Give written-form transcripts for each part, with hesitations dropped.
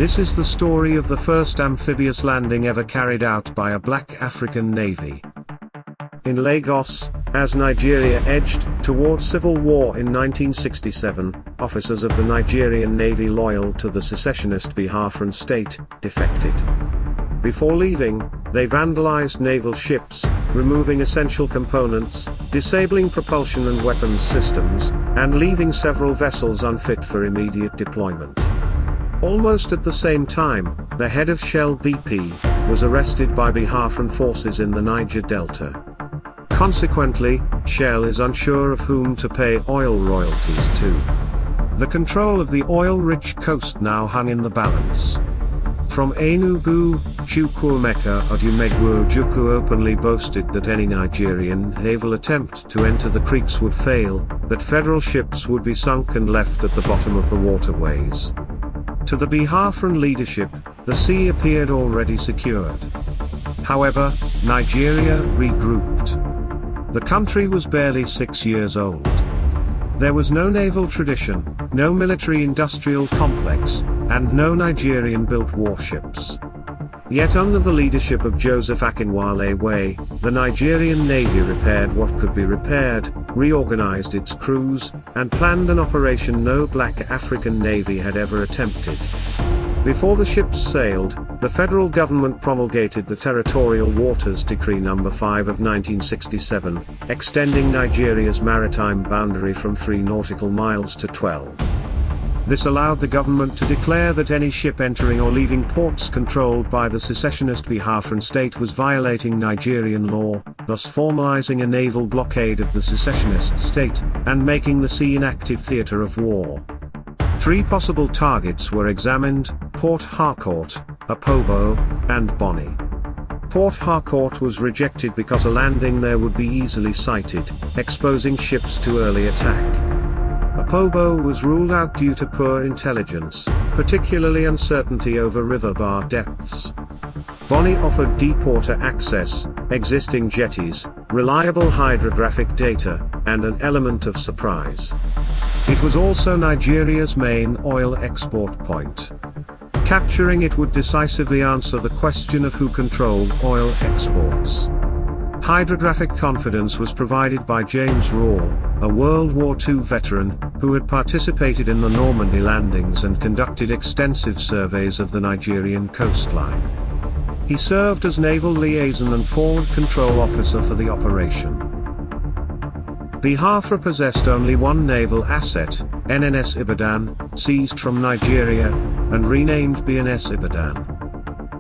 This is the story of the first amphibious landing ever carried out by a black African navy. In Lagos, as Nigeria edged towards civil war in 1967, officers of the Nigerian Navy loyal to the secessionist Biafran state defected. Before leaving, they vandalized naval ships, removing essential components, disabling propulsion and weapons systems, and leaving several vessels unfit for immediate deployment. Almost at the same time, the head of Shell BP was arrested by Biafran forces in the Niger Delta. Consequently, Shell is unsure of whom to pay oil royalties to. The control of the oil-rich coast now hung in the balance. From Enugu, Chukwuemeka Odumegwu openly boasted that any Nigerian naval attempt to enter the creeks would fail, that federal ships would be sunk and left at the bottom of the waterways. To the Biafran leadership, the sea appeared already secured. However, Nigeria regrouped. The country was barely 6 years old. There was no naval tradition, no military-industrial complex, and no Nigerian-built warships. Yet under the leadership of Joseph Akinwale, the Nigerian Navy repaired what could be repaired, reorganized its crews, and planned an operation no black African navy had ever attempted. Before the ships sailed, the federal government promulgated the Territorial Waters Decree No. 5 of 1967, extending Nigeria's maritime boundary from 3 nautical miles to 12. This allowed the government to declare that any ship entering or leaving ports controlled by the secessionist Biafran state was violating Nigerian law, thus formalizing a naval blockade of the secessionist state, and making the sea an active theater of war. 3 possible targets were examined: Port Harcourt, Apobo, and Bonny. Port Harcourt was rejected because a landing there would be easily sighted, exposing ships to early attack. Apobo was ruled out due to poor intelligence, particularly uncertainty over river bar depths. Bonny offered deep water access, existing jetties, reliable hydrographic data, and an element of surprise. It was also Nigeria's main oil export point. Capturing it would decisively answer the question of who controlled oil exports. Hydrographic confidence was provided by James Raw, a World War II veteran, who had participated in the Normandy landings and conducted extensive surveys of the Nigerian coastline. He served as naval liaison and forward control officer for the operation. Biafra possessed only one naval asset, NNS Ibadan, seized from Nigeria, and renamed BNS Ibadan.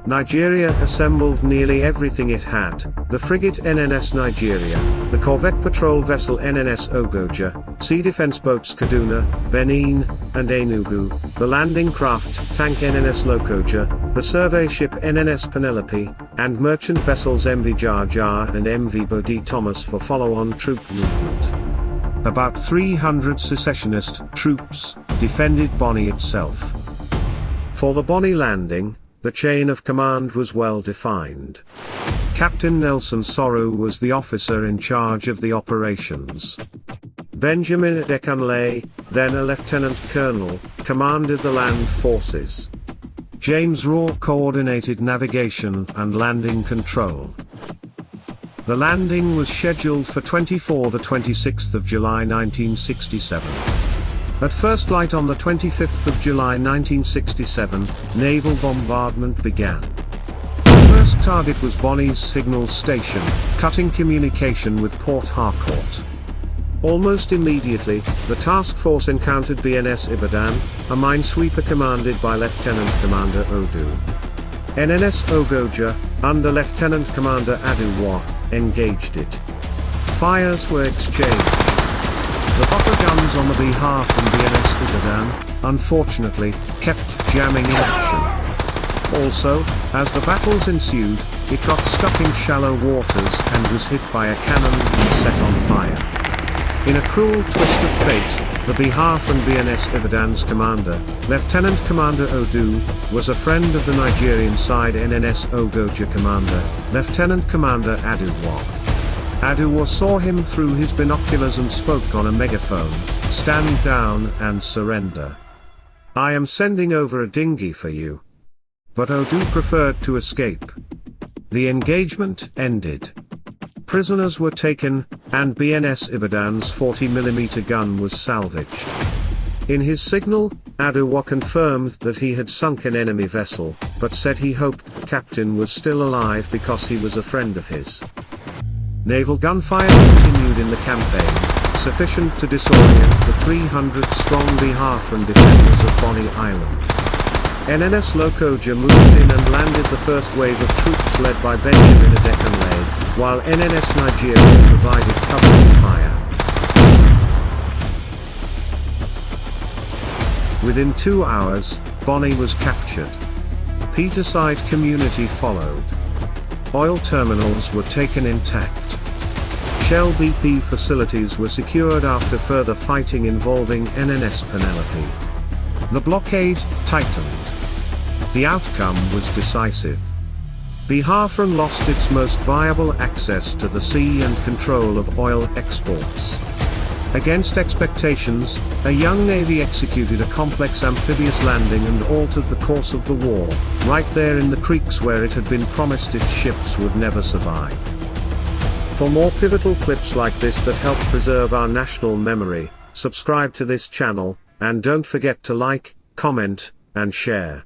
Nigeria assembled nearly everything it had: the frigate NNS Nigeria, the corvette patrol vessel NNS Ogoja, sea defense boats Kaduna, Benin, and Enugu, the landing craft tank NNS Lokoja, the survey ship NNS Penelope, and merchant vessels MV Jar Jar and MV Bodie Thomas for follow-on troop movement. About 300 secessionist troops defended Bonny itself. For the Bonny landing, the chain of command was well defined. Captain Nelson Soru was the officer in charge of the operations. Benjamin Adekunle, then a lieutenant colonel, commanded the land forces. James Raw coordinated navigation and landing control. The landing was scheduled for 26 July 1967. At first light on the 25th of July 1967, naval bombardment began. The first target was Bonny's signal station, cutting communication with Port Harcourt. Almost immediately, the task force encountered BNS Ibadan, a minesweeper commanded by Lieutenant Commander Odu. NNS Ogoja, under Lieutenant Commander Aduwa, engaged it. Fires were exchanged. The hopper guns on the behalf from BNS Ibadan, unfortunately, kept jamming in action. Also, as the battles ensued, it got stuck in shallow waters and was hit by a cannon and set on fire. In a cruel twist of fate, the Biafran BNS Ibadan's commander, Lieutenant Commander Odu, was a friend of the Nigerian side NNS Ogoja commander, Lieutenant Commander Aduwa. Aduwa saw him through his binoculars and spoke on a megaphone: "Stand down and surrender. I am sending over a dinghy for you, but Odu preferred to escape. The engagement ended. Prisoners were taken, and BNS Ibadan's 40mm gun was salvaged. In his signal, Aduwa confirmed that he had sunk an enemy vessel, but said he hoped the captain was still alive because he was a friend of his. Naval gunfire continued in the campaign, sufficient to disorient the 300-strong Biafran defenders of Bonny Island. NNS Lokoja moved in and landed the first wave of troops led by Benjamin Adekunle, while NNS Nigeria provided covering fire. Within 2 hours, Bonny was captured. Peterside community followed. Oil terminals were taken intact. Shell BP facilities were secured after further fighting involving NNS Penelope. The blockade tightened. The outcome was decisive. Biafran lost its most viable access to the sea and control of oil exports. Against expectations, a young navy executed a complex amphibious landing and altered the course of the war, right there in the creeks where it had been promised its ships would never survive. For more pivotal clips like this that help preserve our national memory, subscribe to this channel, and don't forget to like, comment, and share.